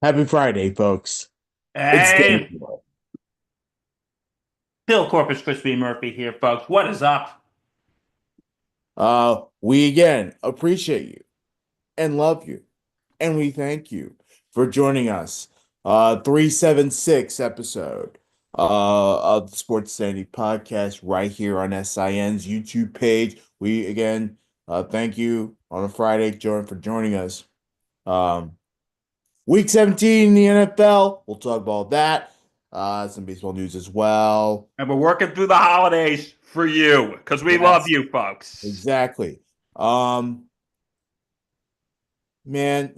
Happy Friday, folks. It's Hey, Daniel. Bill Corpus Crispy Murphy here, folks. What is up? We again appreciate you and love you, and we thank you for joining us. 376 episode of the Sports Sanity podcast right here on SIN's YouTube page. We again thank you on a Friday, Jordan, for joining us. Um, Week 17 in the NFL. We'll talk about that. Some baseball news as well. And we're working through the holidays for you because we love Yes. you, folks. Exactly. Um, Man,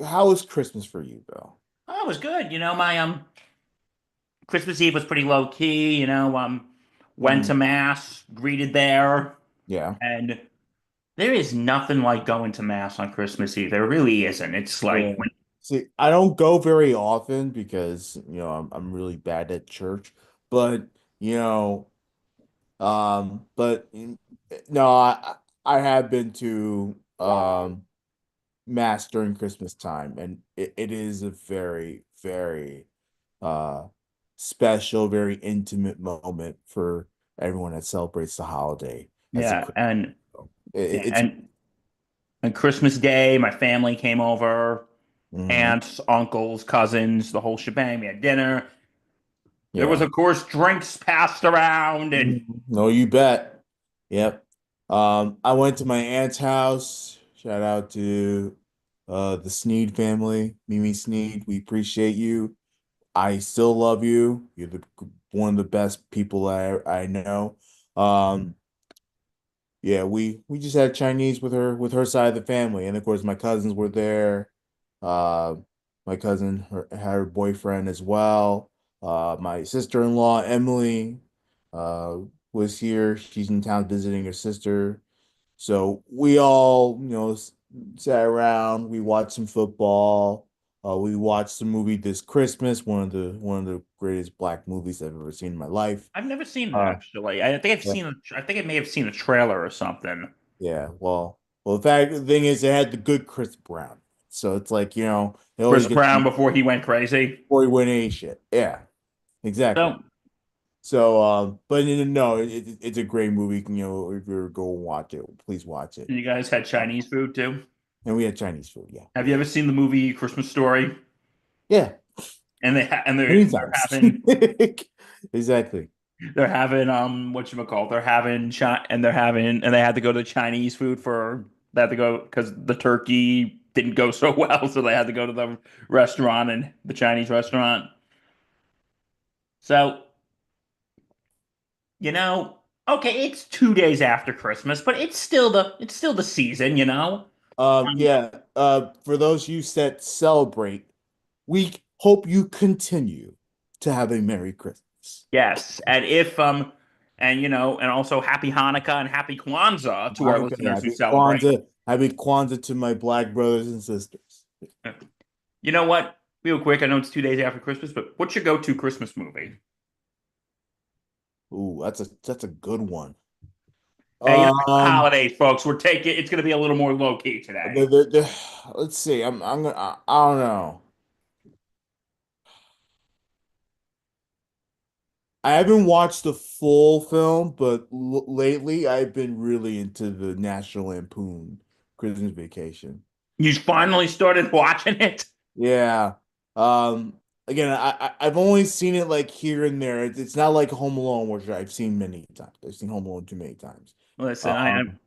how was Christmas for you, Bill? Oh, it was good. My Christmas Eve was pretty low key. Went Mm, to mass, greeted there, yeah. and there is nothing like going to mass on Christmas Eve. There really isn't. It's like Yeah. See, I don't go very often because, I'm really bad at church, but, you know, no, I have been to mass during Christmas time, and it is a very, very uh special, very intimate moment for everyone that celebrates the holiday as a yeah, Christmas. and It, yeah, it's and Christmas Day, my family came over, mhm. aunts, uncles, cousins, the whole shebang. We had dinner. There was, Yeah. of course, drinks passed around, and Mhm. No, you bet. Yep. I went to my aunt's house. Shout out to the Sneed family, Mimi Sneed. We appreciate you. I still love you. You're one of the best people I know. Um, yeah, we just had Chinese with her side of the family, and of course my cousins were there. Uh, my cousin had her boyfriend as well. My sister-in-law Emily uh was here. She's in town visiting her sister. So we all, sat around. We watched some football. We watched the movie this Christmas, one of the greatest black movies I've ever seen in my life. I've never seen it Uh, actually. I think I've yeah. seen. I think I may have seen a trailer or something. Yeah, well, the thing is, it had the good Chris Brown, so it's like they Chris always get Brown the before he went crazy. 40 A shit. Yeah, exactly. So, So, but no, it's a great movie. If you ever go watch it, please watch it. you guys had Uh, Chinese food too. and we had Chinese food. Yeah, Have you yeah, ever seen the movie Christmas Story? yeah. And Many they're times. having Exactly. what you call they're having and they had to go to Chinese food for they had to go because the turkey didn't go so well, so they had to go to the restaurant and the Chinese restaurant. So You know, okay, it's 2 days after Christmas, but it's still the season, you know? Um, Yeah. For those of you that celebrate, we hope you continue to have a Merry Christmas. yes. And also happy Hanukkah and happy Kwanzaa to our Hanukkah, listeners who celebrate. Happy Kwanzaa to my black brothers and sisters. You know what? Real quick, I know it's 2 days after Christmas, but what's your go-to Christmas movie? Ooh, that's a good one. Hey, it's the Um, holidays, folks. It's gonna be a little more low-key today. let's see. I'm gonna I don't know. I haven't watched the full film, but l lately I've been really into the National Lampoon Christmas Vacation. You finally started watching it? Yeah. Again, I've only seen it like here and there. It's not like Home Alone, which I've seen many times. I've seen Home Alone too many times. Listen, Um,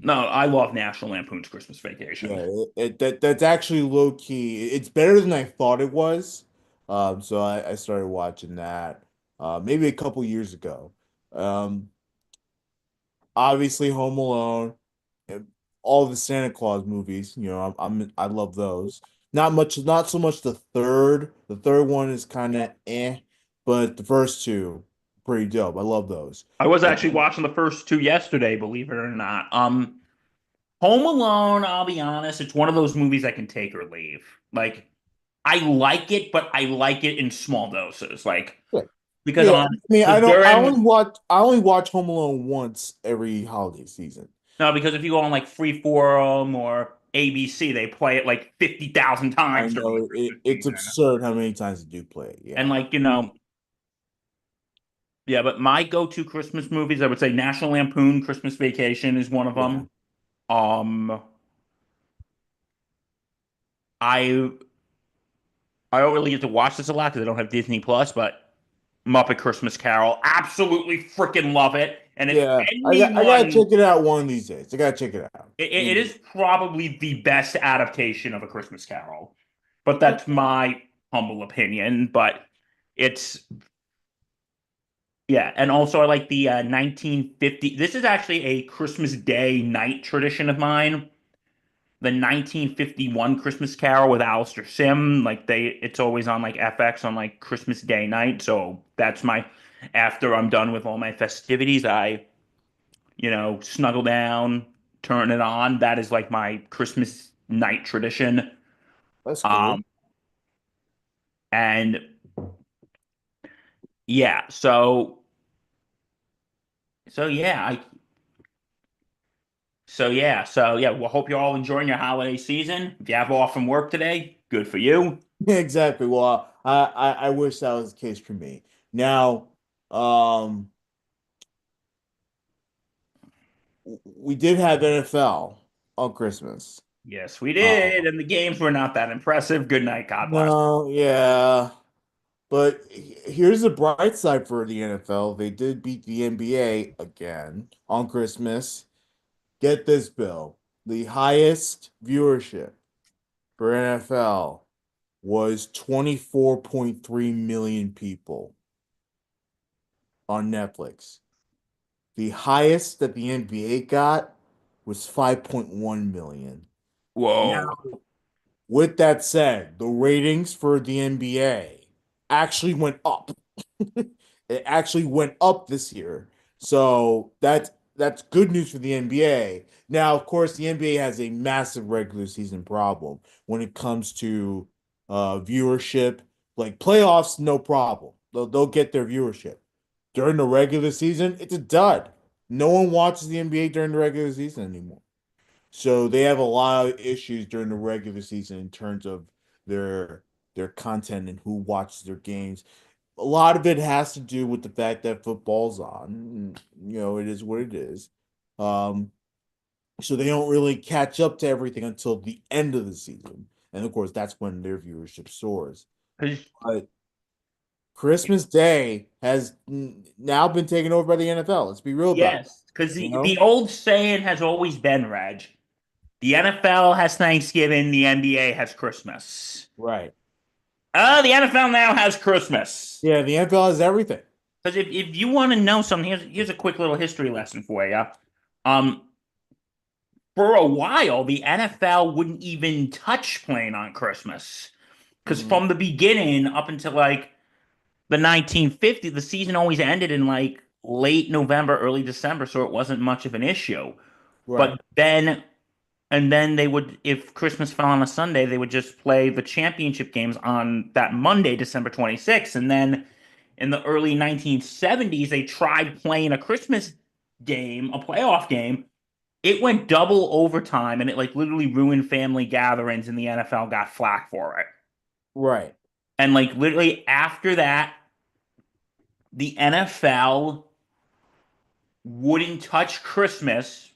no, I love National Lampoon's Christmas yeah, Vacation. that's actually low key. It's better than I thought it was. So I started watching that maybe a couple years ago. Um, Obviously Home Alone, and all the Santa Claus movies. I love those. Not so much the third. The third one is kind of but the first two pretty dope. I love those. I was And actually watching the first two yesterday, believe it or not. Home Alone, I'll be honest, it's one of those movies I can take or leave. Like, I like it, but I like it in small doses. Like, yeah, because yeah. I on mean, because during I only watch Home Alone once every holiday season. no, because if you go on like Freeform or ABC. They play it like 50,000 I times during the know Christmas it's season. absurd how many times they do play it. And Yeah. like, yeah, but my go-to Christmas movies, I would say National Lampoon Christmas Vacation is one of Yeah. them. Um, I I don't really get to watch this a lot because I don't have Disney Plus, but Muppet Christmas Carol, absolutely freaking love it. And if Yeah. I gotta anyone, check it out one of these days. I gotta check it out. it is probably the best adaptation of A Christmas Carol, but that's Okay. my humble opinion. But it's yeah, and also I like the 1950. This is actually a Christmas Day night tradition of mine. The 1951 Christmas Carol with Alistair Sim. Like it's always on like FX on like Christmas Day night. So that's my after I'm done with all my festivities, I snuggle down, turn it on. That is like my Christmas night tradition. That's cool. Um, and yeah, so yeah, so yeah. Well, hope you're all enjoying your holiday season. If you have off from work today, good for you. Exactly. Well, I wish that was the case for me. Now, um, we did have NFL on Christmas. Yes, we Uh, did, and the games were not that impressive. Good night, God bless. no, yeah, but here's the bright side for the NFL. They did beat the NBA again on Christmas. Get this, Bill. The highest viewership for NFL was 24.3 million people on Netflix. The highest that the NBA got was 5.1 million. Now, Whoa. with that said, the ratings for the NBA actually went up. It actually went up this year. So that's good news for the NBA. Now, of course, the NBA has a massive regular season problem when it comes to viewership. Like playoffs, no problem. They'll get their viewership. During the regular season, it's a dud. No one watches the NBA during the regular season anymore. So they have a lot of issues during the regular season in terms of their their content and who watches their games. A lot of it has to do with the fact that football's on. You know, it is what it is. Um, so they don't really catch up to everything until the end of the season. And of course, that's when their viewership soars. 'Cause- But Christmas Day has now been taken over by the NFL. Let's be real about that. yes, because You the know? old saying has always been, Reg, the NFL has Thanksgiving, the NBA has Christmas. Right. The NFL now has Christmas. Yeah, the NFL has everything. Because if you want to know something, here's a quick little history lesson for you. Um, for a while, the NFL wouldn't even touch playing on Christmas. Because Mhm. from the beginning up until like the 1950s, the season always ended in like late November, early December, so it wasn't much of an issue. Right. But then, and then they would, if Christmas fell on a Sunday, they would just play the championship games on that Monday, December 26th. And then in the early 1970s, they tried playing a Christmas game, a playoff game. It went double overtime and it like literally ruined family gatherings, and the NFL got flack for it. Right. And like literally after that, the NFL wouldn't touch Christmas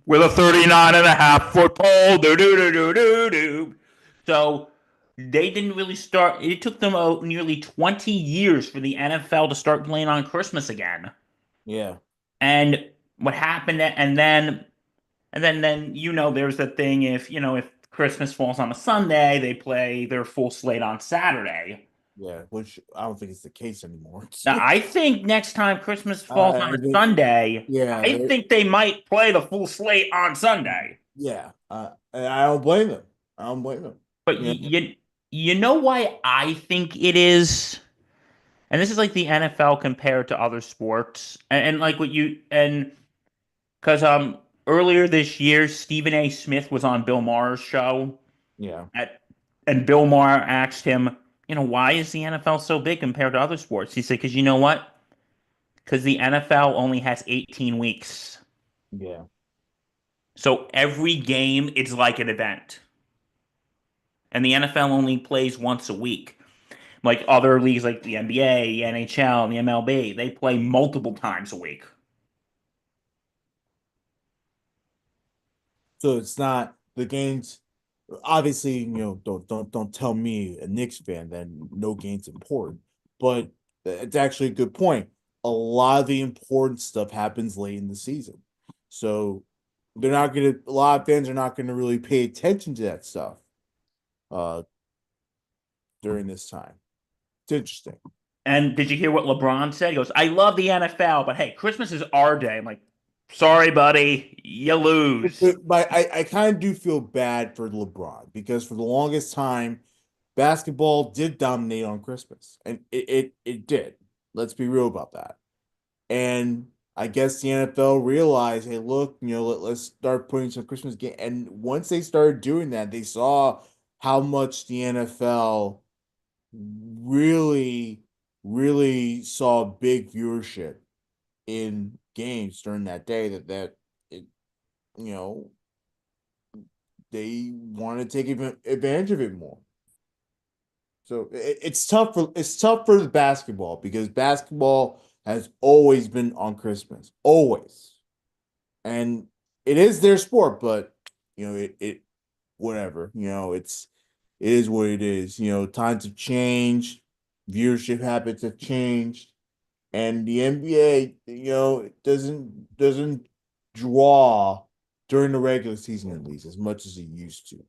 with a 39.5 foot pole. Do, do, do, do, do, do. So they didn't really start. It took them nearly 20 years for the NFL to start playing on Christmas again. Yeah. And what happened, and then there's the thing, if Christmas falls on a Sunday, they play their full slate on Saturday. Yeah. Which I don't think is the case anymore. Now, I think next time Christmas falls on I a think, Sunday, yeah, I think they might play the full slate on Sunday. yeah. And I don't blame them. I don't blame them. But You know? you know why I think it is? And this is like the NFL compared to other sports. And like what you and because earlier this year Stephen A. Smith was on Bill Maher's show Yeah. at and Bill Maher asked him, why is the NFL so big compared to other sports? He said, because you know what? Because the NFL only has 18 weeks. Yeah. So every game, it's like an event. And the NFL only plays once a week. Like other leagues like the NBA, the NHL, and the MLB, they play multiple times a week. So it's not the games. Obviously, don't tell me a Knicks fan that no game's important. But it's actually a good point. A lot of the important stuff happens late in the season, so they're not gonna. A lot of fans are not gonna really pay attention to that stuff uh during this time. It's interesting. And did you hear what LeBron said? He goes, I love the NFL, but hey, Christmas is our day. I'm like, sorry, buddy, you lose. But I kind of do feel bad for LeBron because for the longest time, basketball did dominate on Christmas, and it did. Let's be real about that. And I guess the NFL realized, hey, look, let's start putting some Christmas game. And once they started doing that, they saw how much the NFL really, really saw big viewership in games during that day. That it, you know, they want to take advantage of it more. So it's tough for the basketball because basketball has always been on Christmas, always, and it is their sport. But it whatever. It is what it is. Times have changed, viewership habits have changed, and the NBA, it doesn't draw during the regular season at least as much as it used to.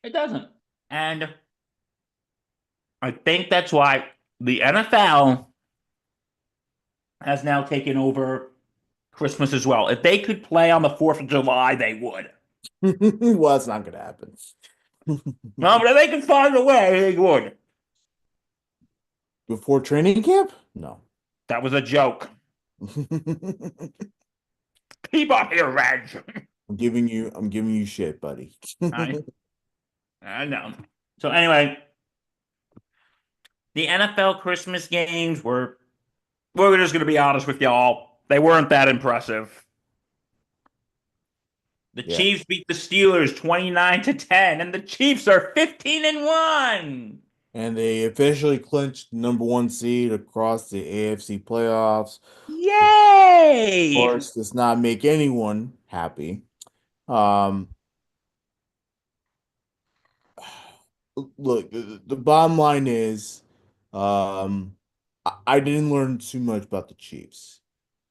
It doesn't. And I think that's why the NFL has now taken over Christmas as well. If they could play on the 4th of July, they would. Well, that's not gonna happen. No, but if they could find a way, they would. Before training camp? No. That was a joke. Keep up here, Reg. I'm giving you shit, buddy. I, I know. So anyway, the NFL Christmas games we're just gonna be honest with y'all. They weren't that impressive. The Yeah. Chiefs beat the Steelers 29-10, and the Chiefs are 15-1. And they officially clinched number one seed across the AFC playoffs. Of Yay! course, does not make anyone happy. Um, Look, the bottom line is, I didn't learn too much about the Chiefs.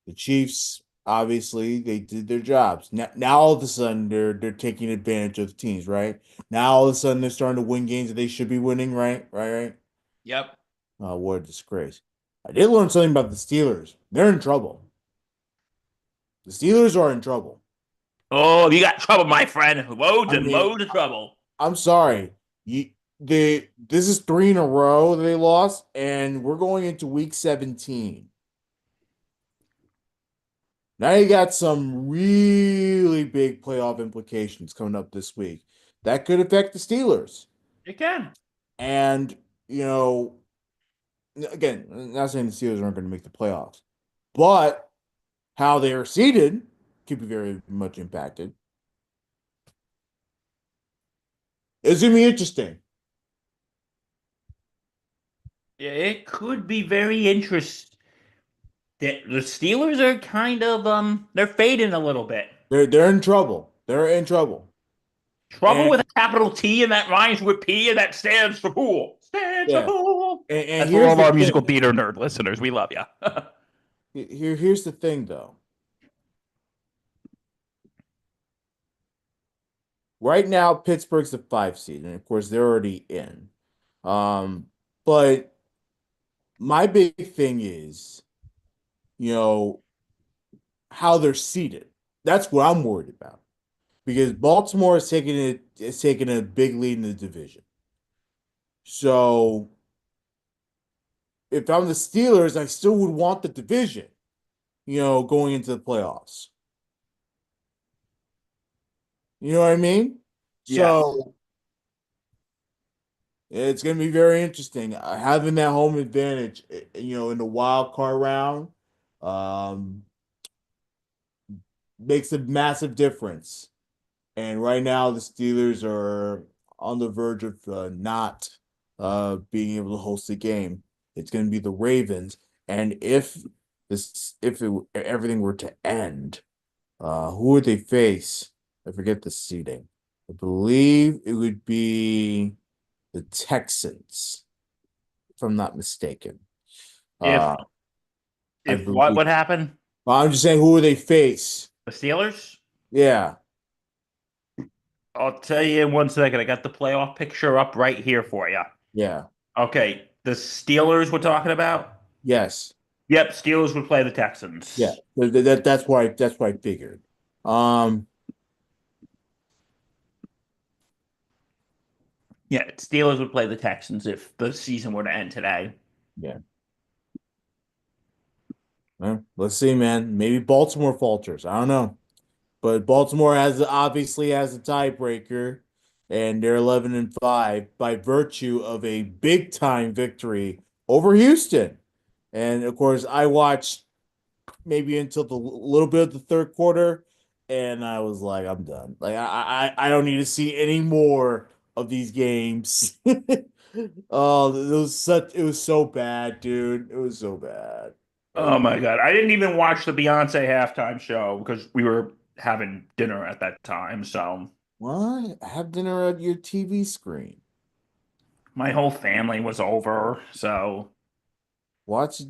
The Chiefs, obviously, they did their jobs. Now all of a sudden, they're taking advantage of the teams, right? Now all of a sudden, they're starting to win games that they should be winning, right? Right? Yep. What a disgrace. I did learn something about the Steelers. They're in trouble. The Steelers are in trouble. Oh, you got trouble, my friend. Loads I and mean, loads of trouble. I'm sorry. This is three in a row they lost, and we're going into week 17. Now you got some really big playoff implications coming up this week. That could affect the Steelers. You can. And, you know, again, I'm not saying the Steelers aren't going to make the playoffs, but how they are seated could be very much impacted. It's going to be interesting. Yeah, it could be very interesting. The Steelers are kind of they're fading a little bit. They're in trouble. They're in trouble. Trouble And with a capital T and that rhymes with P and that stands for pool. Stands for yeah, pool. and That's for all here's of the our musical thing. theater nerd listeners. We love you. Here's the thing though. Right now, Pittsburgh's the 5 seed, and of course they're already in. Um, but my big thing is, you know, how they're seated. That's what I'm worried about because Baltimore is taking a big lead in the division. So if I'm the Steelers, I still would want the division, going into the playoffs. You know what I mean? Yes. So it's going to be very interesting having that home advantage, in the wild card round. Um, makes a massive difference. And right now, the Steelers are on the verge of not being able to host the game. It's going to be the Ravens, and if everything were to end, who would they face? I forget the seeding. I believe it would be the Texans, if I'm not mistaken. If Uh, I if what believe. would happen? I'm just saying, who would they face? The Steelers? Yeah, I'll tell you in 1 second. I got the playoff picture up right here for you. yeah, Okay, the Steelers we're talking about? yes. Yep, Steelers would play the Yeah, Texans. that's why I figured. Um, Yeah, Steelers would play the Texans if the season were to end today. yeah. Well, let's see, man. Maybe Baltimore falters. I don't know, but Baltimore obviously has a tiebreaker, and they're 11-5 by virtue of a big time victory over Houston. And of course, I watched maybe until the little bit of the third quarter, and I was like, I'm done. Like I don't need to see any more of these games. Oh, it was so bad, dude. It was so bad. Oh Like, my God. I didn't even watch the Beyonce halftime show because we were having dinner at that time. So what? Have dinner at your TV screen. my whole family was over. So Watch.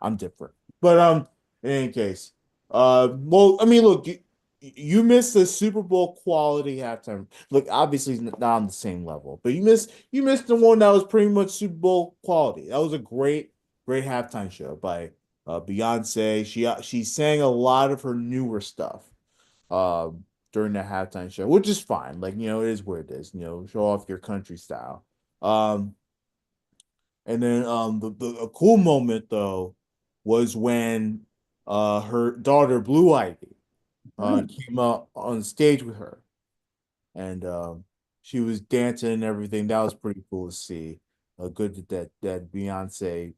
I'm different. But in any case, well, I mean, look, you missed the Super Bowl quality halftime. Look, obviously it's not on the same level, but you missed the one that was pretty much Super Bowl quality. That was a great halftime show by Beyonce. She sang a lot of her newer stuff during the halftime show, which is fine. Like, it is what it is. Show off your country style. Um, and then a cool moment though was when her daughter Blue Ivy came up on stage with her, and she was dancing and everything. That was pretty cool to see. Good that Beyonce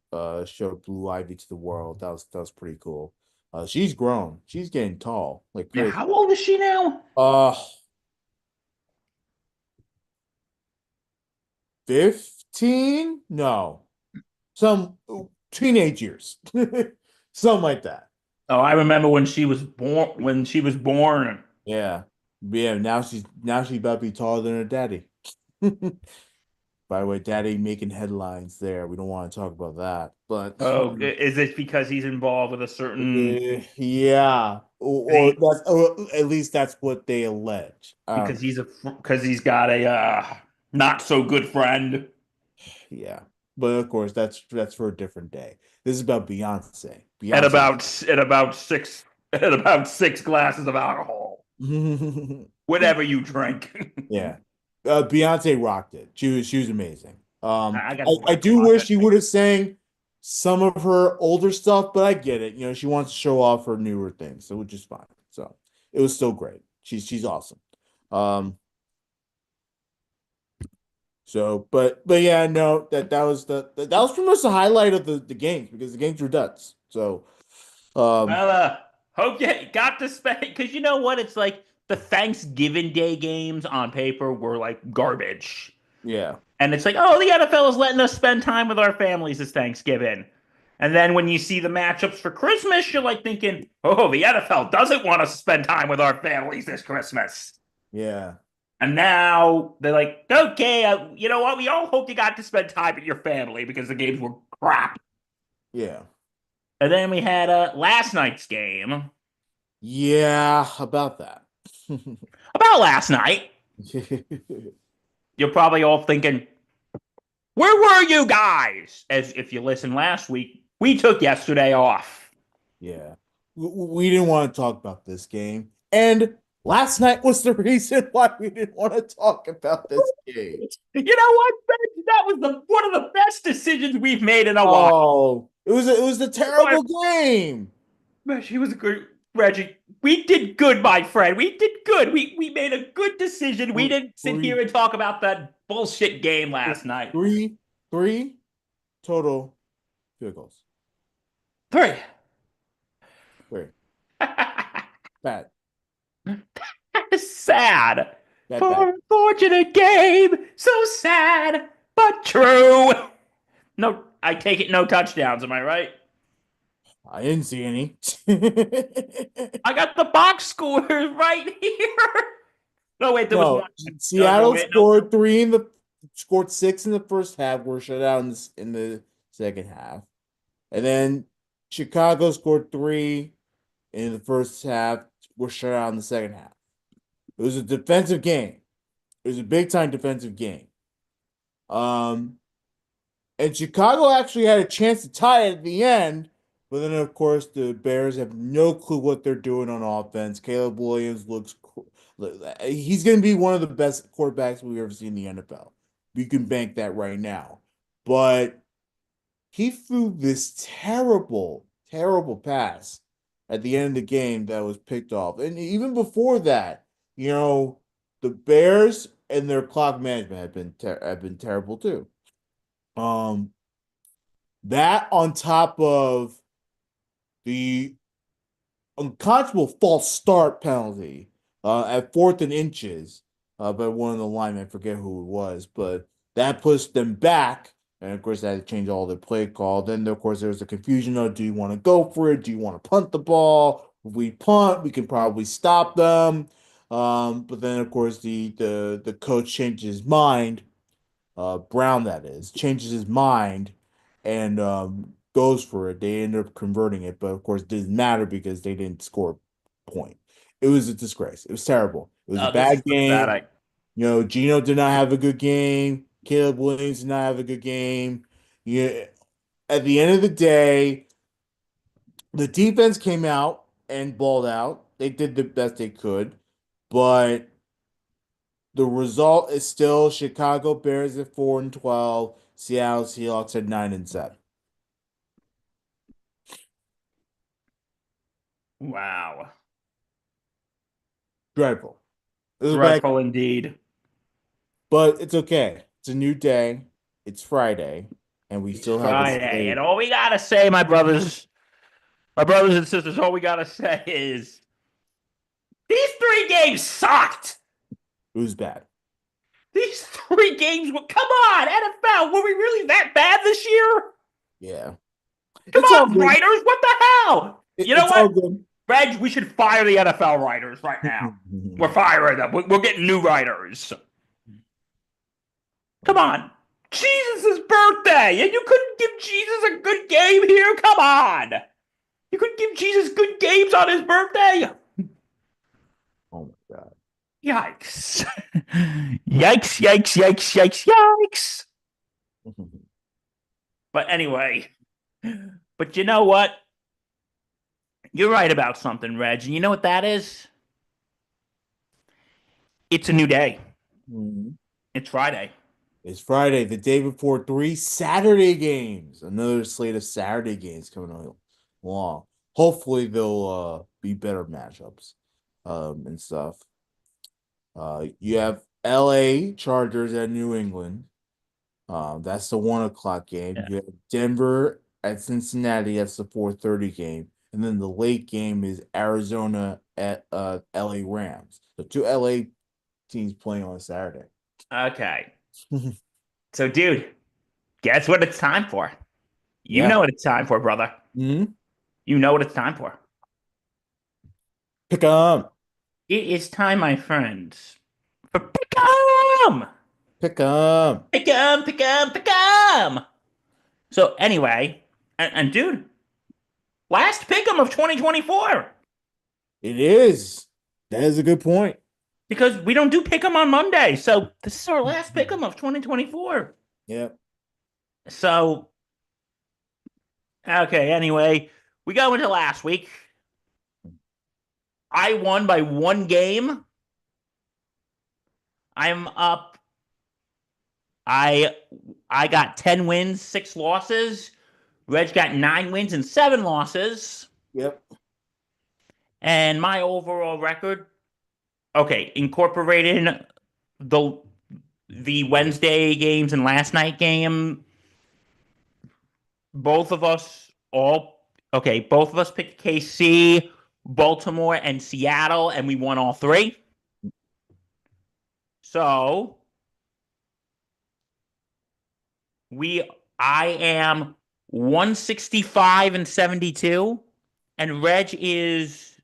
showed Blue Ivy to the world. That was pretty cool. She's grown. She's getting tall like yeah, crazy. how old is she now? 15? No, some teenage years, something like that. Oh, I remember when she was born. When she was born. Yeah. Yeah, now she's about to be taller than her daddy. By the way, daddy making headlines there. We don't want to talk about that. But Oh, is it because he's involved with a certain? yeah. Or He, or at least that's what they allege. because he's got a not so good friend. Yeah. But of course that's for a different day. This is about Beyonce. At Beyonce. about six glasses of alcohol, whatever you drink. Yeah. Beyonce rocked it. She was amazing. I got I, to I watch do wish that she thing. would have sang some of her older stuff, but I get it. She wants to show off her newer things, so which is fine. So it was still great. She's awesome. Um, but yeah, no, that was pretty much the highlight of the games because the games were nuts. So um, Well, hope you got to spend because you know what? It's like the Thanksgiving Day games on paper were like garbage. yeah, And it's like, oh, the NFL is letting us spend time with our families this Thanksgiving. And then when you see the matchups for Christmas, you're like thinking, oh, the NFL doesn't want us to spend time with our families this Christmas. yeah, And now they're like, okay, you know what? We all hope you got to spend time with your family because the games were crap. yeah, And then we had last night's game. yeah, about that. About last night, you're probably all thinking, where were you guys? As if you listened last week, we took yesterday off. Yeah. We didn't want to talk about this game. And last night was the reason why we didn't want to talk about this game. You know what, Ben? That was one of the best decisions we've made in a while. Oh, it was a terrible game. She was a good Reggie. We did good, my friend. We did good. We made a good decision. We didn't sit Three, here and talk about that bullshit game last night. three, three total field goals. Three. Three. Bad, Sad. bad, bad. For unfortunate game. So sad, but true. No, I take it no touchdowns. Am I right? I didn't see any. I got the box scores right here. No, wait, there was No, one. No, Seattle wait, no. scored six in the first half. Were shut out in the second half, and then Chicago scored three in the first half. Were shut out in the second half. It was a defensive game. It was a big time defensive game. Um, and Chicago actually had a chance to tie it at the end, but then of course the Bears have no clue what they're doing on offense. Caleb Williams he's going to be one of the best quarterbacks we've ever seen in the NFL. We can bank that right now. But he threw this terrible, terrible pass at the end of the game that was picked off. And even before that, the Bears and their clock management have been terrible too. Um, that on top of the unconscionable false start penalty at 4th and inches by one of the linemen. I forget who it was, but that pushed them back. And of course, they had to change all their play call. Then, of course, there was a confusion of do you want to go for it? Do you want to punt the ball? If we punt, we can probably stop them. But then, of course, the coach changed his mind, Brown, that is, changes his mind and goes for it. They ended up converting it, but of course, it didn't matter because they didn't score a point. It was a disgrace. It was terrible. It was a This bad is game. pathetic. Gino did not have a good game. Caleb Williams did not have a good game. Yeah, at the end of the day, the defense came out and balled out. They did the best they could, but the result is still Chicago Bears at 4-12, Seattle Seahawks at 9-7. Wow. Dreadful. It was a bad, Dreadful indeed. but it's okay. It's a new day. It's Friday, and we It's still have a Friday, and slate. all we gotta say, my brothers and sisters, all we gotta say is these three games sucked. It was bad. These three games were, come on, NFL, were we really that bad this year? Yeah, Come it's all on, good. writers, what the hell? You know It's all what, good. Reg, we should fire the NFL writers right now. We're firing them. We're getting new writers. Come on. Jesus' birthday, and you couldn't give Jesus a good game here? Come on. You couldn't give Jesus good games on his birthday? Oh my God. Yikes. Yikes, yikes, yikes, yikes, yikes. But anyway, but you know what? You're right about something, Reg. And you know what that is? It's a new day. Mhm. It's Friday. It's Friday, the day before three Saturday games. Another slate of Saturday games coming along. Hopefully they'll be better matchups and stuff. You have LA Chargers at New England. That's the 1 o'clock game. Yeah. You have Denver at Cincinnati. That's the 4:30 game. And then the late game is Arizona at LA Rams. The two LA teams playing on Saturday. Okay. So, dude, guess what it's time for? You know Yeah. what it's time for, brother. Hmm. You know what it's time for. Pick 'em. It is time, my friends, for pick 'em! Pick 'em. Pick 'em, pick 'em, pick 'em! So, anyway, and dude, last pick 'em of 2024. It is. That is a good point. Because we don't do pick 'em on Monday. So, this is our last pick 'em of 2024. Yep. So, okay, anyway, we go into last week. I won by one game. I'm up. I I got 10 wins, 6 losses. Reg got 9 wins and 7 losses. Yep. And my overall record, okay, incorporating the the Wednesday games and last night game, both of us picked KC. Baltimore, and Seattle, and we won all three. So we I am 165 and 72, and Reg is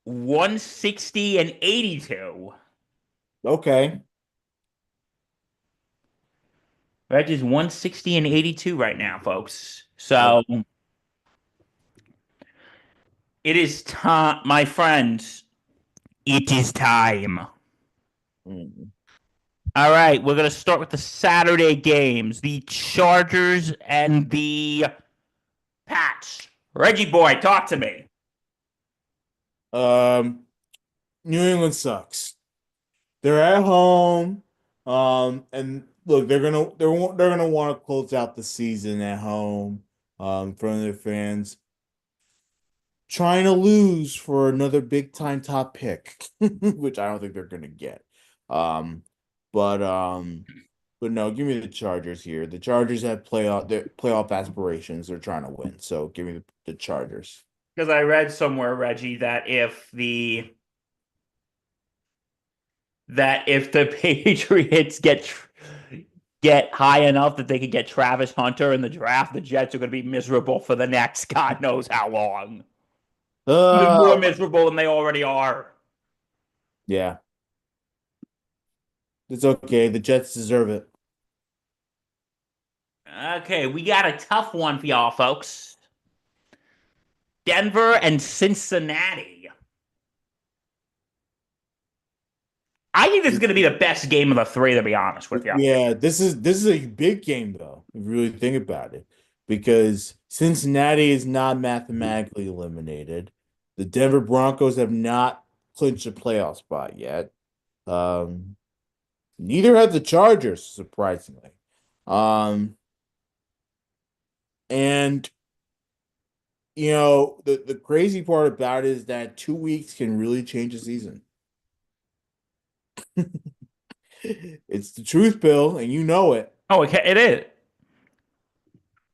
160 and 82. Okay. Reg is 160 and 82 right now, folks. Oh, So it is time, my friends. It is time. mm. All right, we're gonna start with the Saturday games, the Chargers and the Pats. Reggie boy, talk to me. Um, New England sucks. They're at home. And look, they're gonna want to close out the season at home, in front of their fans, trying to lose for another big time top pick, which I don't think they're gonna get. Um, but um, but no, give me the Chargers here. The Chargers have their playoff aspirations. They're trying to win, so give me the Chargers. Because I read somewhere, Reggie, that if the Patriots get high enough that they could get Travis Hunter in the draft, the Jets are going to be miserable for the next God knows how long. Even more Uh, miserable than they already are. yeah, it's okay. The Jets deserve it. Okay, we got a tough one for y'all, folks. Denver and Cincinnati. I think this is going to be the best game of the three, to be honest with you. Yeah, this is a big game though, if you really think about it, because Cincinnati is not mathematically eliminated. The Denver Broncos have not clinched a playoff spot yet. Um, Neither have the Chargers, surprisingly. Um, and the crazy part about it is that 2 weeks can really change a season. It's the truth, Bill, and you know it. Oh, okay, it is.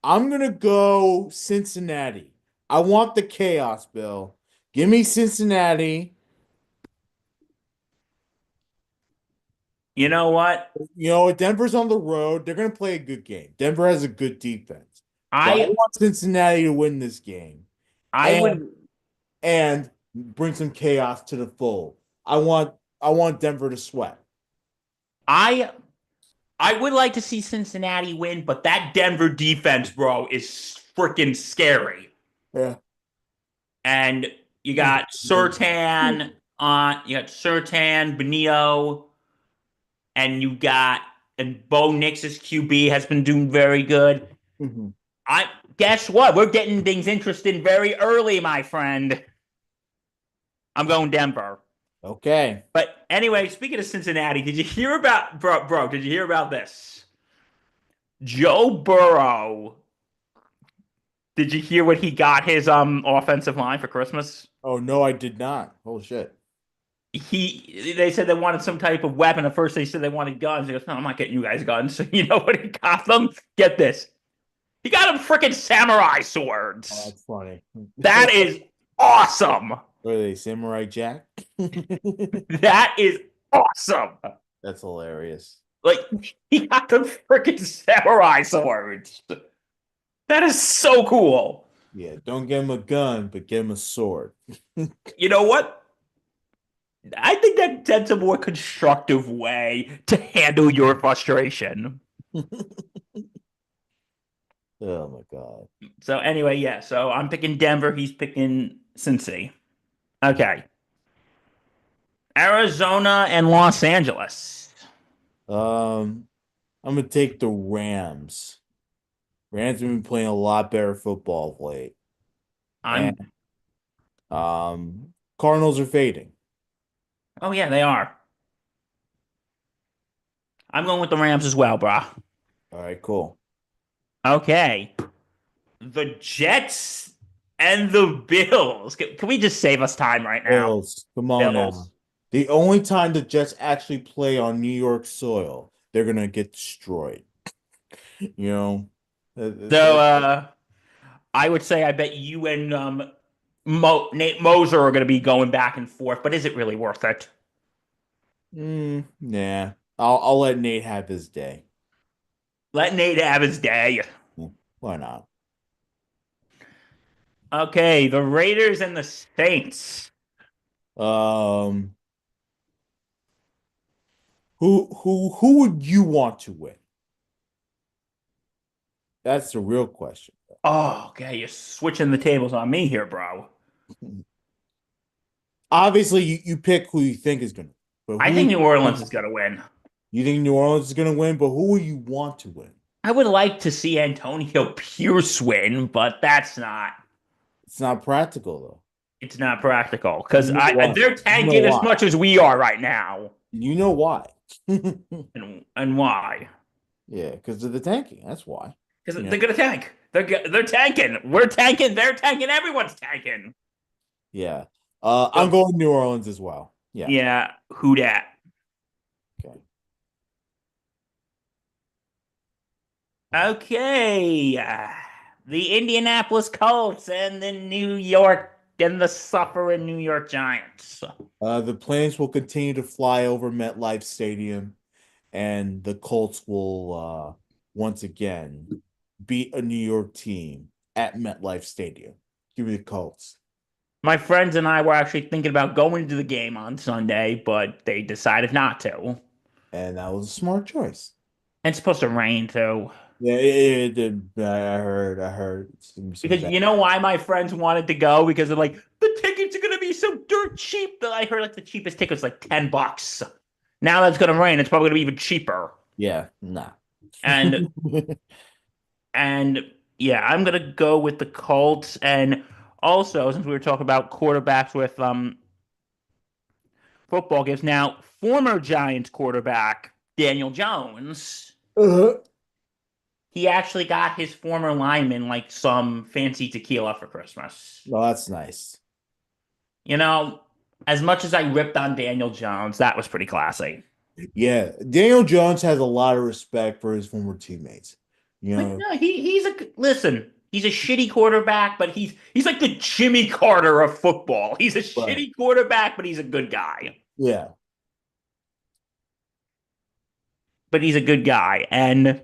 I'm gonna go Cincinnati. I want the chaos, Bill. Give me Cincinnati. You know what? Denver's on the road. They're gonna play a good game. Denver has a good defense. But I I want Cincinnati to win this game I and would and bring some chaos to the fold. I want Denver to sweat. I I would like to see Cincinnati win, but that Denver defense, bro, is freaking scary. Yeah. And you Mhm. got Surtan, Benito, and Bo Nix's QB has been doing very good. Mhm. I guess what? We're getting things interesting very early, my friend. I'm going Denver. Okay. But anyway, speaking of Cincinnati, did you hear about bro, did you hear about this? Joe Burrow. Did you hear what he got his offensive line for Christmas? Oh no, I did not. Oh shit. They said they wanted some type of weapon. At first they said they wanted guns. He goes, no, I'm not getting you guys guns. So you know what he got them? Get this. He got them freaking samurai Oh, swords. that's funny. That is awesome. What are they, Samurai Jack? That is awesome. That's hilarious. Like he got them freaking samurai swords. That is so cool. Yeah, don't give him a gun, but give him a sword. You know what? I think that's a more constructive way to handle your frustration. Oh my God. So anyway, yeah. So I'm picking Denver. He's picking Cincy. Okay. Arizona and Los Angeles. Um, I'm gonna take the Rams. Rams have been playing a lot better football of late. And I'm. Cardinals are fading. Oh yeah, they are. I'm going with the Rams as well, brah. All right, cool. Okay. The Jets and the Bills. Can we just save us time right now? Bills, come on now. Bills. The only time the Jets actually play on New York soil, they're gonna get destroyed. You know, So I would say I bet you and Nate Moser are going to be going back and forth, but is it really worth it? Nah. I'll let Nate have his day. Let Nate have his day. Yeah, why not? Okay, the Raiders and the Saints. Um, who would you want to win? That's the real question. Oh, okay, you're switching the tables on me here, bro. Obviously, you pick who you think is gonna, but I who think would New you Orleans is want? going to win. You think New Orleans is gonna win, but who would you want to win? I would like to see Antonio Pierce win, but that's not. It's not practical though. It's not practical because You know I why? they're You know tanking as why? much as we are right now. You know why? And why? Yeah, because of the tanking. That's why. Because Yeah. they're gonna tank. They're tanking. We're tanking. They're tanking. Everyone's tanking. Yeah. I'm So going New Orleans as well. Yeah. yeah, who dat? Okay. Okay, the Indianapolis Colts and the New York and the suffering New York Giants. The planes will continue to fly over MetLife Stadium, and the Colts will once again beat a New York team at MetLife Stadium. Give me the Colts. My friends and I were actually thinking about going to the game on Sunday, but they decided not to. And that was a smart choice. And it's supposed to rain too. Yeah, it did. I heard some Because bad. you know why my friends wanted to go? Because they're like, the tickets are gonna be so dirt cheap that I heard like the cheapest ticket was like $10. Now that it's gonna rain, it's probably gonna be even cheaper. Yeah, nah. And and yeah, I'm gonna go with the Colts. And also, since we were talking about quarterbacks with football games, now former Giants quarterback Daniel Jones, Uh-huh. he actually got his former lineman like some fancy tequila for Christmas. No, that's nice. You know, as much as I ripped on Daniel Jones, that was pretty classy. Yeah, Daniel Jones has a lot of respect for his former teammates. You Like, know, no, he's a listen. He's a shitty quarterback, but he's like the Jimmy Carter of football. He's a but shitty quarterback, but he's a good guy. yeah, But he's a good guy, and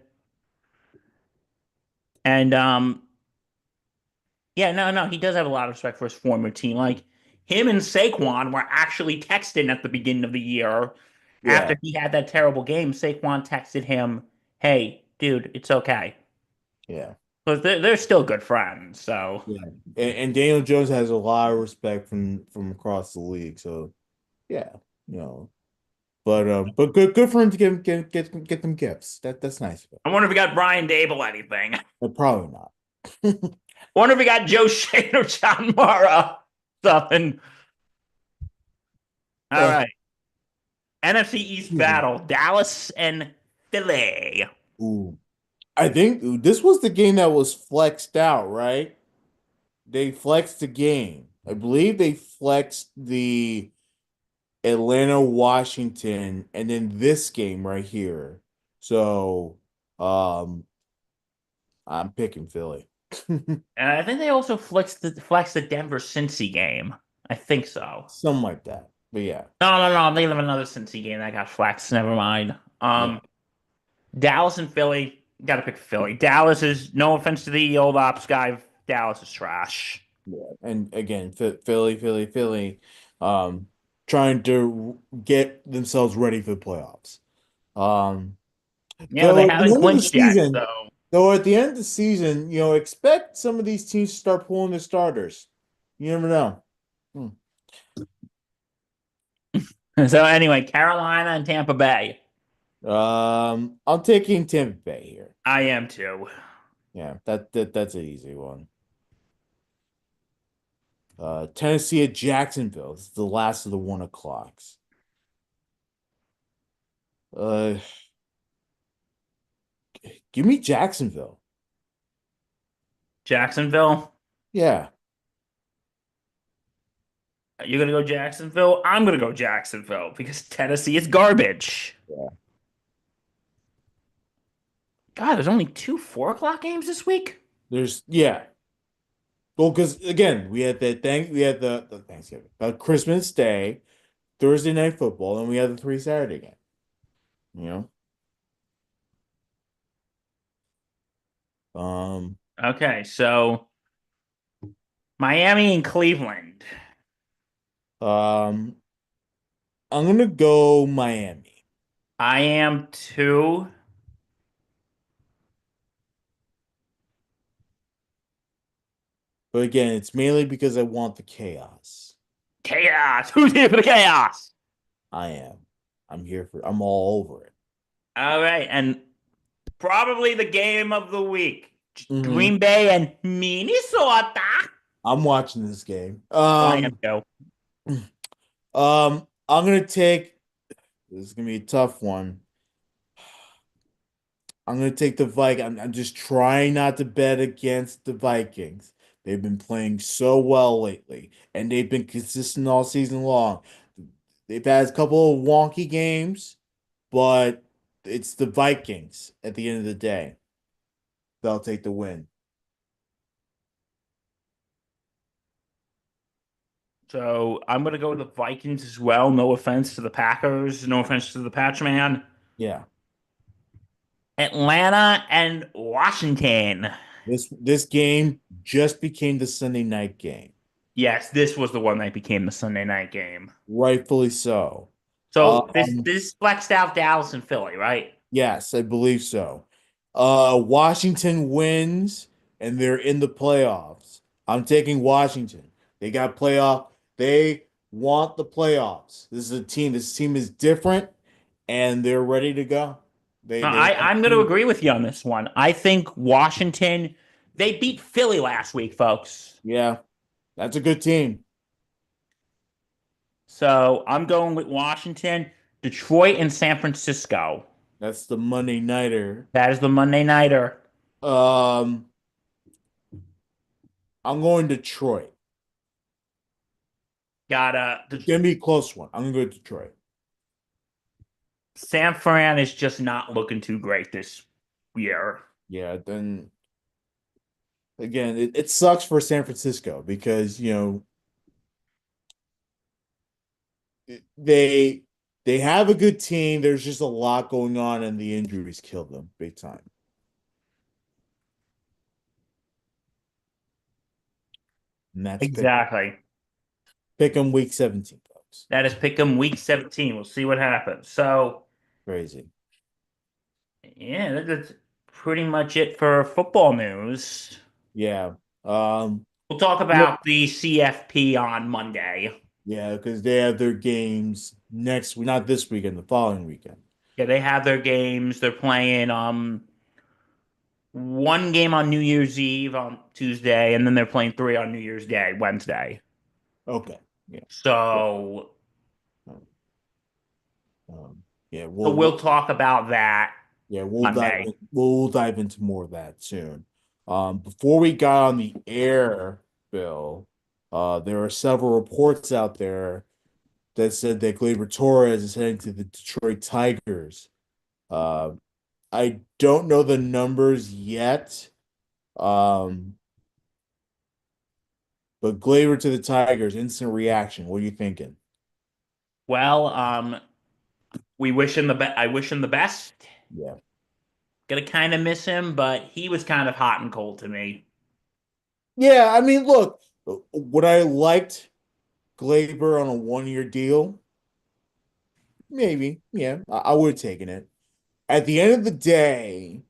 yeah, no, he does have a lot of respect for his former team. Like him and Saquon were actually texting at the beginning of the year yeah, after he had that terrible game. Saquon texted him, "Hey, dude, it's okay." yeah, But they're still good friends. So yeah. And Daniel Jones has a lot of respect from across the league. So yeah, you know, but good for him to get them gifts. That's nice of him. I wonder if he got Brian Dable anything. I But probably not. wonder if he got Joe Shane or John Mara something. All Uh, right. NFC East excuse me. battle: Dallas and Philly. Ooh, I think this was the game that was flexed out, right? They flexed the game. I believe they flexed the Atlanta, Washington, and then this game right here. So, um, I'm picking Philly. And I think they also flexed the Denver Cincy game. I think so. Something like that. But yeah, No. I'm thinking of another Cincy game that got flexed. Never mind. yeah, Dallas and Philly. Got to pick Philly. Dallas is no offense to the old ops guy. Dallas is trash. yeah. And again, Philly, trying to get themselves ready for the playoffs. Um, Yeah, though they at the haven't end of the clinched yet. So season, though at the end of the season, expect some of these teams to start pulling their starters. You never know. Hmm. so anyway, Carolina and Tampa Bay. I'm taking Tampa Bay here. I am too. Yeah, that's an easy one. Tennessee at Jacksonville. It's the last of the 1 o'clocks. Uh, give me Jacksonville. Jacksonville. Yeah, You're gonna go Jacksonville. I'm gonna go Jacksonville because Tennessee is garbage. yeah. God, there's only two 4 o'clock games this week. There's yeah. Well, because again, we had the Thanksgiving, Christmas Day, Thursday night football, and we had the three Saturday game. You know, Okay, so Miami and Cleveland. um, I'm gonna go Miami, I am too. but again, it's mainly because I want the chaos. Chaos. Who's here for the chaos? I am. I'm all over it. All right, and probably the game of the week. Hmm. Green Bay and Minnesota. I'm watching this game. I am too. I'm gonna take. This is gonna be a tough one. I'm gonna take the Vikings. I'm just trying not to bet against the Vikings. They've been playing so well lately, and they've been consistent all season long. They've had a couple of wonky games, but it's the Vikings at the end of the day. They'll take the win. So I'm gonna go with the Vikings as well. No offense to the Packers. No offense to the Patchman. Yeah. Atlanta and Washington. This game just became the Sunday night game. Yes, this was the one that became the Sunday night game. Rightfully so. So this Um, this flexed out Dallas and Philly, right? yes, I believe so. Washington wins and they're in the playoffs. I'm taking Washington. They got playoff. They want the playoffs. This is a team. This team is different and they're ready to go. They I'm going to agree with you on this one. I think Washington, they beat Philly last week, folks. yeah, that's a good team. So I'm going with Washington, Detroit, and San Francisco. That's the Monday nighter. That is the Monday nighter. Um, I'm going Detroit. The It's gonna be a close one. I'm gonna go Detroit. San Fran is just not looking too great this year. Yeah, then again, it sucks for San Francisco because they they have a good team. There's just a lot going on, and the injuries kill them big time. And that's Exactly. pick 'em week 17, folks. That is Pick'em week 17. We'll see what happens. So, Crazy. yeah, that's pretty much it for football news. Yeah. Um, We'll talk look, about the CFP on Monday. yeah, because they have their games next week, not this weekend, the following weekend. Yeah, they have their games. They're playing one game on New Year's Eve on Tuesday, and then they're playing three on New Year's Day, Wednesday. Okay. Yeah. Yeah. So, Um, yeah, so we'll talk about that yeah, Monday. we'll dive into more of that soon. Before we got on the air, Bill, there are several reports out there that said that Gleyber Torres is heading to the Detroit Tigers. Uh, I don't know the numbers yet, um, but Gleyber to the Tigers, instant reaction. What are you thinking? Well, we wish him the best. I wish him the best. Yeah. Gonna kind of miss him, but he was kind of hot and cold to me. Yeah, I mean, look, would I liked Gleyber on a 1 year deal? Maybe. Yeah, I would have taken it. At the end of the day,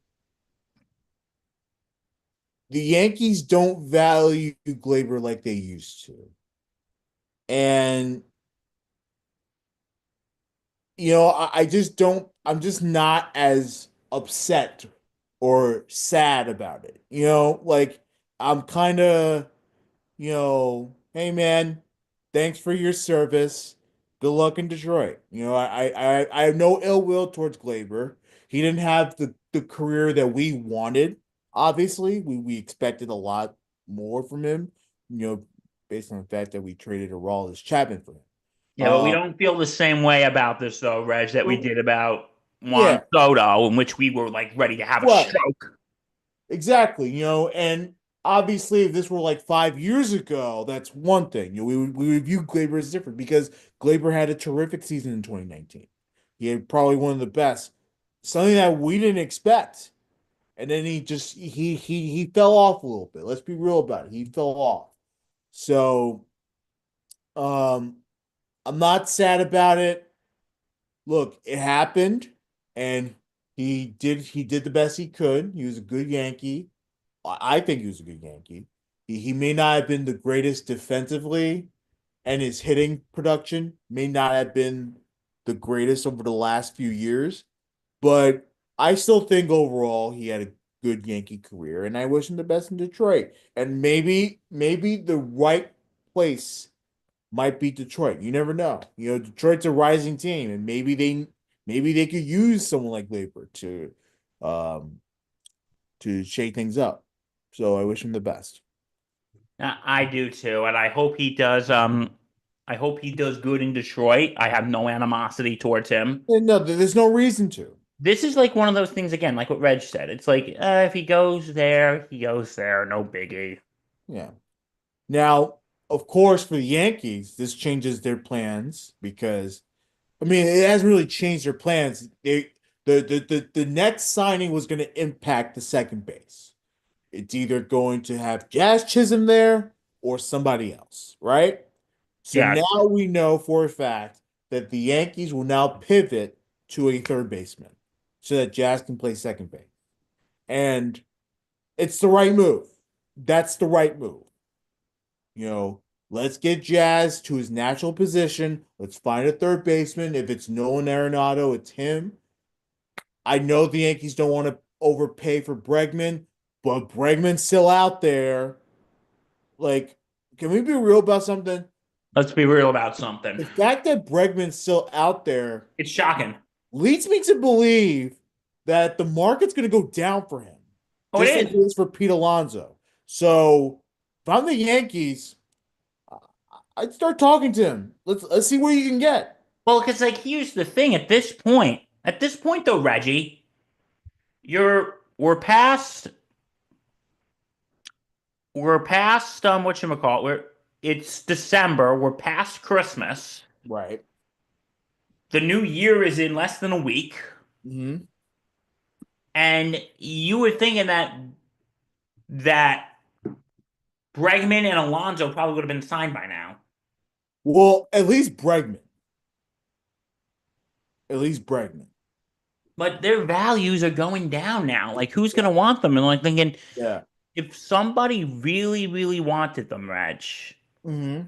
the Yankees don't value Gleyber like they used to. And, I just don't, I'm just not as upset or sad about it. Like I'm kind of, hey man, thanks for your service. Good luck in Detroit. I have no ill will towards Glaber. He didn't have the career that we wanted. Obviously, we expected a lot more from him, you know, based on the fact that we traded a Aroldis Chapman for him. Yeah, but we Uh, don't feel the same way about this though, Reg, that we well, did about Juan yeah, Soto, in which we were like ready to have a right, stroke. exactly. And obviously, if this were like 5 years ago, that's one thing. We would view Glaber as different because Glaber had a terrific season in 2019. He had probably one of the best, something that we didn't expect. And then he fell off a little bit. Let's be real about it. He fell off. So um, I'm not sad about it. Look, it happened, and he did the best he could. He was a good Yankee. I think he was a good Yankee. He may not have been the greatest defensively, and his hitting production may not have been the greatest over the last few years, but I still think overall he had a good Yankee career, and I wish him the best in Detroit. And maybe the right place might be Detroit. You never know. Detroit's a rising team, and maybe they could use someone like Labor um to shake things up. So I wish him the best. I do too, and I hope he does. I hope he does good in Detroit. I have no animosity towards him. And no, there's no reason to. This is like one of those things again, like what Reg said. It's like if he goes there, he goes there. No biggie. Yeah. Now, of course, for the Yankees, this changes their plans because I mean it hasn't really changed their plans. The next signing was going to impact the second base. It's either going to have Jazz Chisholm there or somebody else, right? So Yeah, now we know for a fact that the Yankees will now pivot to a third baseman so that Jazz can play second base. And it's the right move. That's the right move. You know, let's get Jazz to his natural position. Let's find a third baseman. If it's Nolan Arenado, it's him. I know the Yankees don't want to overpay for Bregman, but Bregman's still out there. Like, can we be real about something? let's be real about something. The fact that Bregman's still out there It's shocking. leads me to believe that the market's going to go down for him, Oh, it just like it is. is for Pete Alonso. So if I'm the Yankees, I'd start talking to him. Let's see what you can get. Well, because like here's the thing. At this point, though, Reggie, we're past whatchamacallit. It's December. We're past Christmas. Right. The new year is in less than a week. Hmm. And you were thinking that Bregman and Alonso probably would have been signed by now. Well, at least Bregman. At least Bregman. But their values are going down now. Like who's gonna want them? And like thinking Yeah. if somebody really, really wanted them, Reg, Hmm.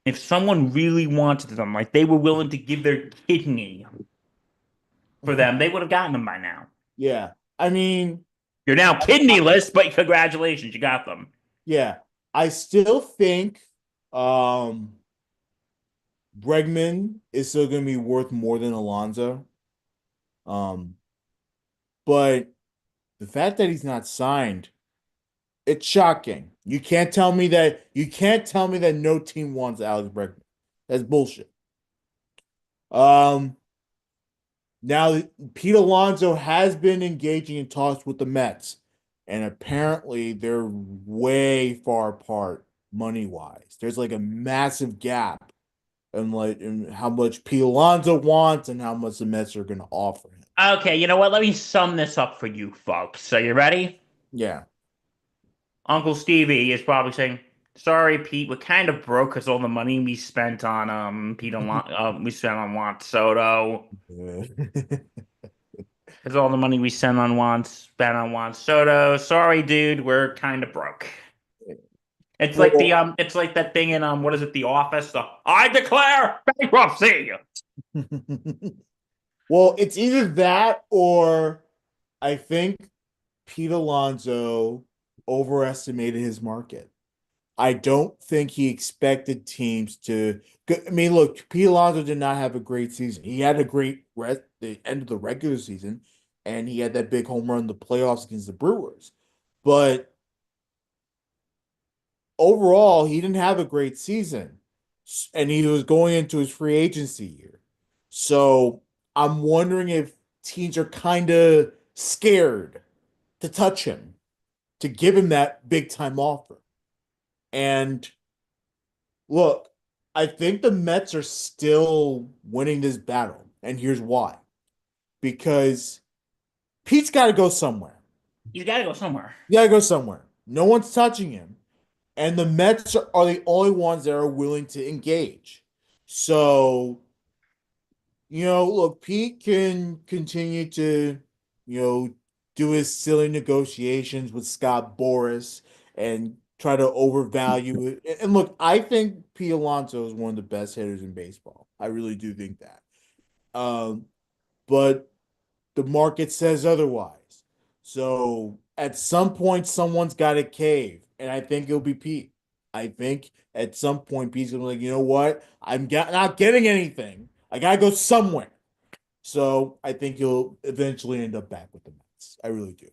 if someone really wanted them, like they were willing to give their kidney for them, they would have gotten them by now. Yeah. I mean, You're now kidneyless, but congratulations, you got them. yeah. I still think Bregman is still going to be worth more than Alonso. Um, but the fact that he's not signed, it's shocking. You can't tell me that no team wants Alex Bregman. That's bullshit. Um, Now Pete Alonso has been engaging in talks with the Mets, and apparently they're way far apart money wise. There's like a massive gap in how much Pete Alonso wants and how much the Mets are going to offer him. Okay, you know what? Let me sum this up for you folks. So you ready? Yeah. Uncle Stevie is probably saying, "Sorry, Pete, we're kind of broke because all the money we spent on we spent on Juan Soto. Because all the money we spent on Juan Soto. Sorry, dude, we're kind of broke." Well, It's like that thing in what is it, The Office? I declare bankruptcy. well, it's either that or I think Pete Alonso overestimated his market. I don't think he expected teams to. I mean, look, Pete Alonso did not have a great season. He had a great rest the end of the regular season, and he had that big home run in the playoffs against the Brewers. But overall, he didn't have a great season, and he was going into his free agency year. So I'm wondering if teams are kind of scared to touch him. to give him that big time offer. And look, I think the Mets are still winning this battle. And here's why. Because Pete's got to go somewhere. He's got to go somewhere. You got to go somewhere. No one's touching him. And the Mets are the only ones that are willing to engage. So, look, Pete can continue to, do his silly negotiations with Scott Boras and try to overvalue it. And look, I think Pete Alonso is one of the best hitters in baseball. I really do think that. But the market says otherwise. So at some point, someone's got to cave, and I think it'll be Pete. I think at some point, Pete's gonna be like, you know what? Not getting anything. I gotta go somewhere. So I think he'll eventually end up back with the Mets. I really do.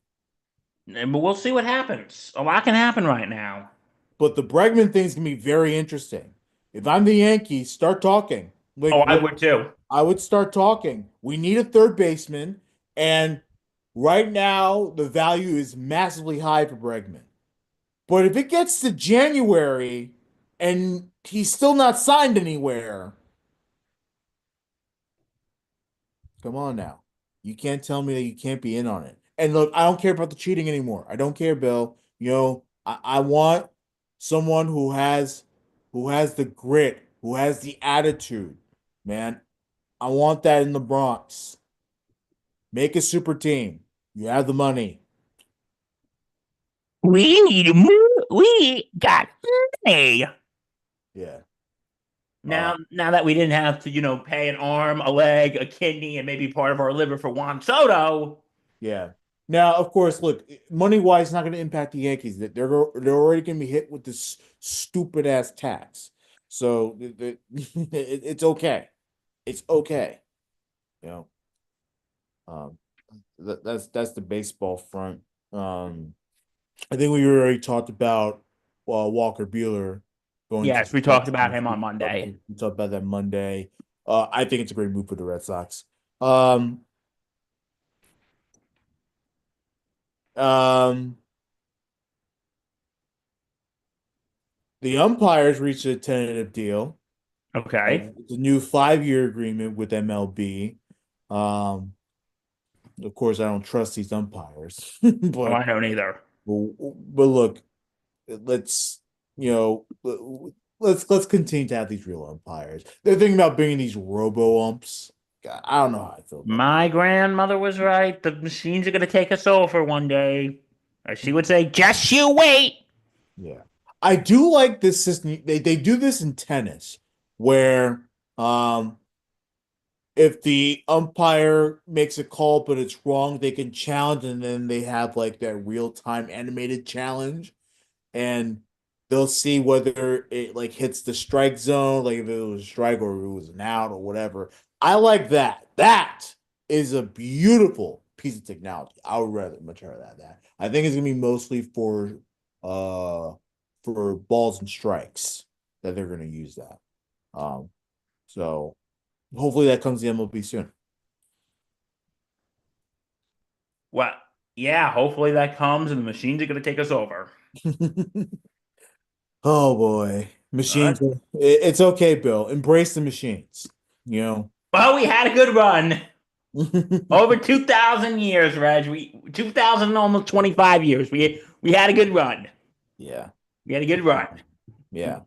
But we'll see what happens. A lot can happen right now. But the Bregman thing's gonna be very interesting. If I'm the Yankees, start talking. Oh, Like, I would too. I would start talking. We need a third baseman, and right now the value is massively high for Bregman. But if it gets to January and he's still not signed anywhere, come on now. You can't tell me that you can't be in on it. And look, I don't care about the cheating anymore. I don't care, Bill. I want someone who has the grit, who has the attitude. Man, I want that in the Bronx. Make a super team. You have the money. We need more. We got money. Yeah. Uh, Now that we didn't have to, pay an arm, a leg, a kidney, and maybe part of our liver for Juan Soto. yeah. Now, of course, look, money wise, not going to impact the Yankees. That they're already going to be hit with this stupid ass tax, so it's okay. It's okay. You know, um, that's the baseball front. I think we already talked about Walker Bueller going to Yes, the we Red talked about Sox. him on Monday. We talked about that Monday. I think it's a great move for the Red Sox. Um, um, the umpires reached a tentative deal. Okay. It's a new 5-year agreement with MLB. Um, of course, I don't trust these umpires, Oh, but I don't either. but look, let's you know let's continue to have these real umpires. They're thinking about bringing these robo umps. God, I don't know how I feel about that. My grandmother was right. The machines are going to take us over one day. Or she would say, just you wait. Yeah, I do like this system. They do this in tennis, where um if the umpire makes a call but it's wrong, they can challenge, and then they have like that real time animated challenge, and they'll see whether it like hits the strike zone, like if it was a strike or if it was an out or whatever. I like that. That is a beautiful piece of technology. I would rather much rather have that. I think it's gonna be mostly uh for balls and strikes that they're gonna use that. So hopefully that comes to the MLB soon. Well, yeah, hopefully that comes and the machines are going to take us over. Oh boy, Uh, machines. It's okay, Bill. Embrace the machines. You well, we had a good run. know. Over 2,000 years, Reg. 2,000 almost 25 years. We had a good run. Yeah, We had a good run. yeah.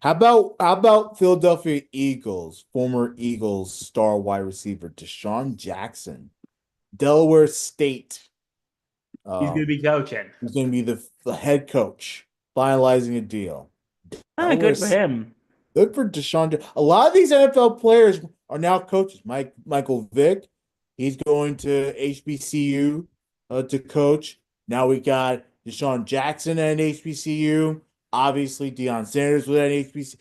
How about Philadelphia Eagles, former Eagles star wide receiver Deshaun Jackson, Delaware State. He's going to Um, be coaching. he's going to be the head coach, finalizing a deal. Ah, Delaware good for him. Good for Deshaun. A lot of these NFL players are now coaches. Michael Vick, he's going to HBCU to coach. Now we got Deshaun Jackson at HBCU. Obviously, Deion Sanders was at HBCU.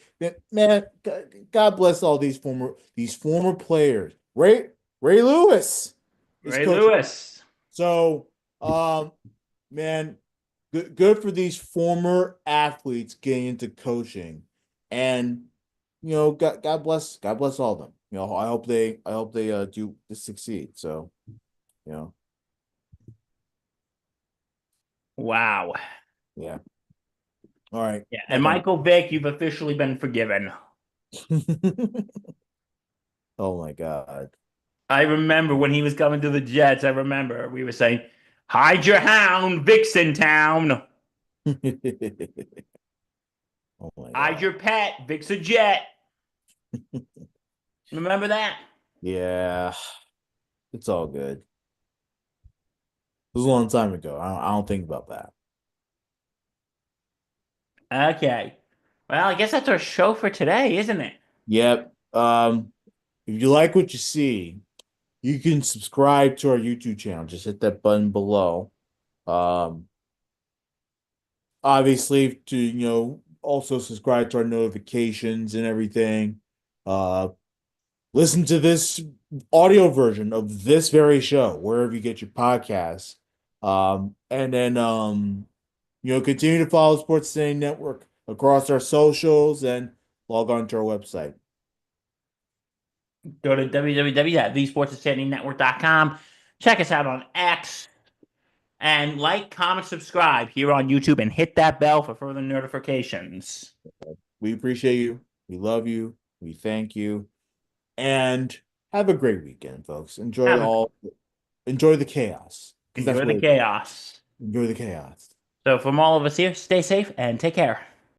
Man, God bless all these former players. Ray Lewis is Ray coaching. Lewis. So, um, man, good for these former athletes getting into coaching, and God bless all of them. I hope they do succeed. So, you know, Wow. Yeah. All right. Yeah. And Back on. Michael Vick, you've officially been forgiven. Oh my God. I remember when he was coming to the Jets, I remember we were saying, hide your hound, Vixen Town. Oh my Hide God. your pet, Vic's a Jet. Remember that? Yeah, it's all good. It was a long time ago. I don't think about that. Okay. Well, I guess that's our show for today, isn't it? Yep. If you like what you see, you can subscribe to our YouTube channel. Just hit that button below. Um, Obviously to, also subscribe to our notifications and everything. Uh, Listen to this audio version of this very show wherever you get your podcasts. And then continue to follow Sports Today Network across our socials and log on to our website. Go to www.thesportsstandingnetwork.com. Check us out on X and like, comment, subscribe here on YouTube and hit that bell for further notifications. We appreciate you. We love you. We thank you. And have a great weekend, folks. Have a Enjoy the chaos because that's Enjoy the what chaos. enjoy the chaos. So from all of us here, stay safe and take care.